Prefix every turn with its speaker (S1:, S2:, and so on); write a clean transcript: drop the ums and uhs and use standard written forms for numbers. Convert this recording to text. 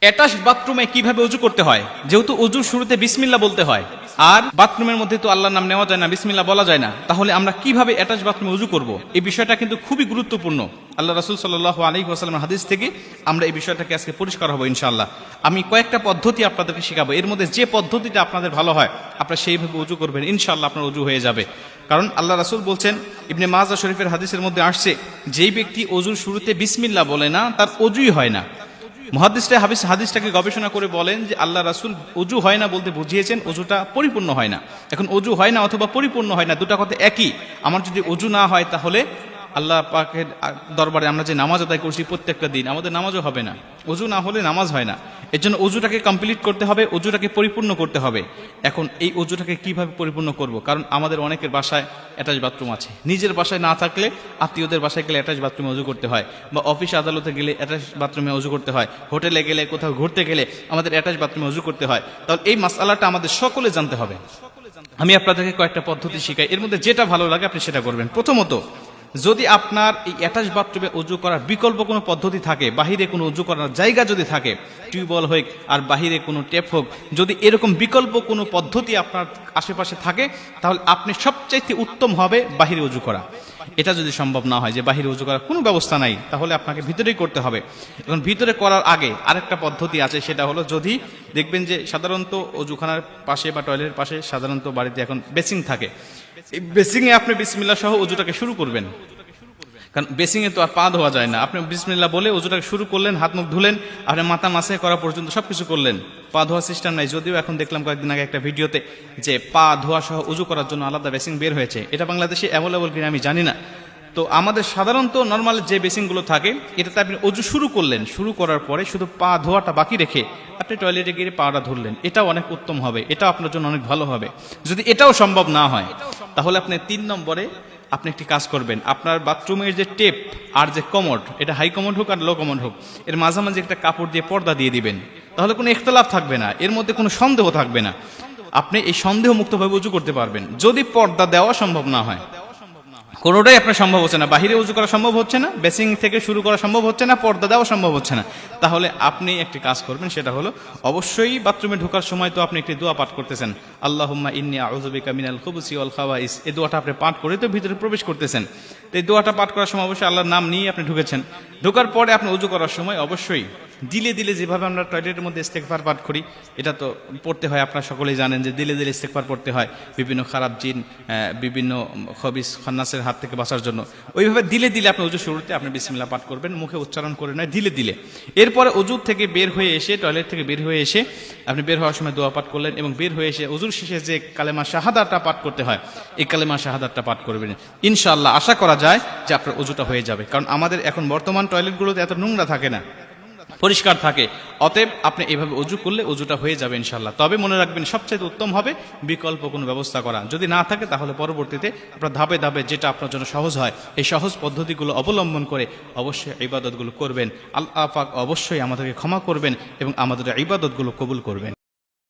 S1: Attach বাথরুমে কিভাবে ওযু করতে হয়? যেহেতু ওযুর শুরুতে বিসমিল্লাহ বলতে হয়, আর বাথরুমের মধ্যে তো আল্লাহর নাম নেওয়া যায় না, বিসমিল্লাহ বলা যায় না, তাহলে আমরা কিভাবে অ্যাটাচ বাথরুমে ওযু করব? এই বিষয়টা কিন্তু খুবই গুরুত্বপূর্ণ। আল্লাহ রাসূল সাল্লাল্লাহু আলাইহি ওয়াসাল্লামের হাদিস থেকে আমরা এই বিষয়টাকে আজকে পরিষ্কার হব ইনশাআল্লাহ। আমি কয়েকটা পদ্ধতি আপনাদেরকে শেখাবো, এর মধ্যে যে পদ্ধতিটা আপনাদের ভালো হয় আপনারা সেইভাবে ওযু করবেন, ইনশাআল্লাহ আপনার ওযু হয়ে যাবে। কারণ আল্লাহ রাসূল বলছেন, ইবনে মাজা শরীফের হাদিসের মধ্যে আসছে, যেই ব্যক্তি ওযুর শুরুতে বিসমিল্লাহ বলে না তার ওযুই হয় না। মুহাদ্দিসরা হাদিসটাকে গবেষণা করে বলেন যে আল্লাহ রাসূল ওযু হয় না বলতে বুঝিয়েছেন ওযুটা পরিপূর্ণ হয় না। এখন ওযু হয় না অথবা পরিপূর্ণ হয় না, দুটা কথা একই। আমার যদি ওযু না হয় তাহলে আল্লাহ পাকের দরবারে আমরা যে নামাজ আদায় করছি প্রত্যেকটা দিন, আমাদের নামাজও হবে না। ওযু না হলে নামাজ হয় না। এর জন্য ওযুটাকে কমপ্লিট করতে হবে, ওযুটাকে পরিপূর্ণ করতে হবে। এখন এই ওযুটাকে কিভাবে পরিপূর্ণ করব? কারণ আমাদের অনেকের বাসায় অ্যাটাচ বাথরুম আছে, নিজের বাসায় না থাকলে আত্মীয়দের বাসায় গেলে অ্যাটাচ বাথরুমে ওযু করতে হয়, বা অফিস আদালতে গেলে অ্যাটাচ বাথরুমে ওযু করতে হয়, হোটেলে গেলে কোথাও ঘুরতে গেলে আমাদের অ্যাটাচ বাথরুমে ওযু করতে হয়। তাহলে এই মাসআলাটা আমাদের সকলে জানতে হবে। আমি আপনাদেরকে কয়েকটা পদ্ধতি শিখাই, এর মধ্যে যেটা ভালো লাগে আপনি সেটা করবেন। প্রথমত, যদি আপনার এই অ্যাটাচ বাথরুমে ওযু করার বিকল্প কোনো পদ্ধতি থাকে, বাহিরে কোনো ওযু করার জায়গা যদি থাকে, টিউবওয়েল হোক আর বাহিরে কোনো টেপ হোক, যদি এরকম বিকল্প কোনো পদ্ধতি আপনার আশেপাশে থাকে তাহলে আপনি সবচাইতে উত্তম হবে বাহিরে ওযু করা। এটা যদি সম্ভব না হয় যে বাহিরে ওযু করার কোনো ব্যবস্থা নাই, তাহলে আপনাকে ভিতরেই করতে হবে। এখন ভিতরে করার আগে আরেকটা পদ্ধতি আছে, সেটা হলো, যদি দেখবেন যে সাধারণত ওযুখানার পাশে বা টয়লেটের পাশে সাধারণত বাড়িতে এখন বেসিং থাকে, এই বেসিংয়ে আপনি বিসমিল্লাহ সহ ওযুটাকে শুরু করবেন। কারণ বেসিংয়ে তো আর পা ধোয়া যায় না। আপনি বিসমিল্লাহ বলে ওযুটাকে শুরু করলেন, হাত মুখ ধুলেন, আপনি মাথা মাসাই করা পর্যন্ত সবকিছু করলেন, পা ধোয়া সিস্টেম নাই। যদিও এখন দেখলাম কয়েকদিন আগে একটা ভিডিওতে যে পা ধোয়া সহ ওযু করার জন্য আলাদা বেসিং বের হয়েছে। এটা বাংলাদেশে অ্যাভেলেবল কিনা আমি জানি না। তো আমাদের সাধারণত নর্মাল যে বেসিংগুলো থাকে, এটাতে আপনি ওযু শুরু করলেন, শুরু করার পরে শুধু পা ধোয়াটা বাকি রেখে আপনি টয়লেটে গিয়ে পাটা ধরলেন, এটাও অনেক উত্তম হবে, এটাও আপনার জন্য অনেক ভালো হবে। যদি এটাও সম্ভব না হয় তাহলে আপনি 3 নম্বরে আপনি একটি কাজ করবেন, আপনার বাথরুমের যে টেপ আর যে কমোড, এটা হাই কমোড হোক আর লো কমোড হোক, এর মাঝামাঝি একটা কাপড় দিয়ে পর্দা দিয়ে দিবেন। তাহলে কোনো ইখতিলাফ থাকবে না, এর মধ্যে কোনো সন্দেহ থাকবে না, আপনি এই সন্দেহ মুক্তভাবে ওযু করতে পারবেন। যদি পর্দা দেওয়া সম্ভব না হয়, কোনোটাই আপনার সম্ভব হচ্ছে না, বাহিরে ওযু করা সম্ভব হচ্ছে না, বেসিং থেকে শুরু করা সম্ভব হচ্ছে না, পর্দা দেওয়া সম্ভব হচ্ছে না, তাহলে আপনি একটি কাজ করবেন, সেটা হলো অবশ্যই বাথরুমে ঢোকার সময় তো আপনি একটি দোয়া পাঠ করতেছেন, আল্লাহুম্মা ইন্নী আউযু বিকা মিনাল খুবুসি ওয়াল খাবাইস। এই দোয়াটা আপনি পাঠ করে তো ভিতরে প্রবেশ করতেছেন। তো এই দোয়াটা পাঠ করার সময় অবশ্যই আল্লাহর নাম নিয়ে আপনি ঢুকেছেন। ঢোকার পরে আপনি ওযু করার সময় অবশ্যই দিলে দিলে, যেভাবে আমরা টয়লেটের মধ্যে ইস্তেগফার পাঠ করি, এটা তো পড়তে হয়, আপনারা সকলেই জানেন যে দিলে দিলে ইস্তেগফার পড়তে হয় বিভিন্ন খারাপ জিন, বিভিন্ন খবিস খান্নাসের হাত থেকে বাঁচার জন্য। ওইভাবে দিলে দিলে আপনি ওযু শুরুতে আপনি বিসমিল্লাহ পাঠ করবেন, মুখে উচ্চারণ করে নয়, দিলে দিলে। এরপরে ওযু থেকে বের হয়ে এসে, টয়লেট থেকে বের হয়ে এসে আপনি বের হওয়ার সময় দোয়া পাঠ করলেন, এবং বের হয়ে এসে ওযুর শেষে যে কালেমা শাহাদাতটা পাঠ করতে হয়, এই কালেমা শাহাদাতটা পাঠ করবেন। ইনশাআল্লাহ আশা করা যায় যে আপনার ওযুটা হয়ে যাবে। কারণ আমাদের এখন বর্তমান টয়লেটগুলোতে এত নোংরা থাকে না, পরিষ্কার থাকে। অতএব আপনি এভাবে ওযু করলে ওযুটা হয়ে যাবে ইনশাআল্লাহ। তবে মনে রাখবেন, সবচেয়ে উত্তম হবে বিকল্প কোনো ব্যবস্থা করা। যদি না থাকে তাহলে পরবর্তীতে আপনার ধাপে ধাপে যেটা আপনার জন্য সহজ হয়, এই সহজ পদ্ধতিগুলো অবলম্বন করে অবশ্যই ইবাদতগুলো করবেন। আল্লাহ পাক অবশ্যই আমাদেরকে ক্ষমা করবেন এবং আমাদের ইবাদতগুলো কবুল করবেন।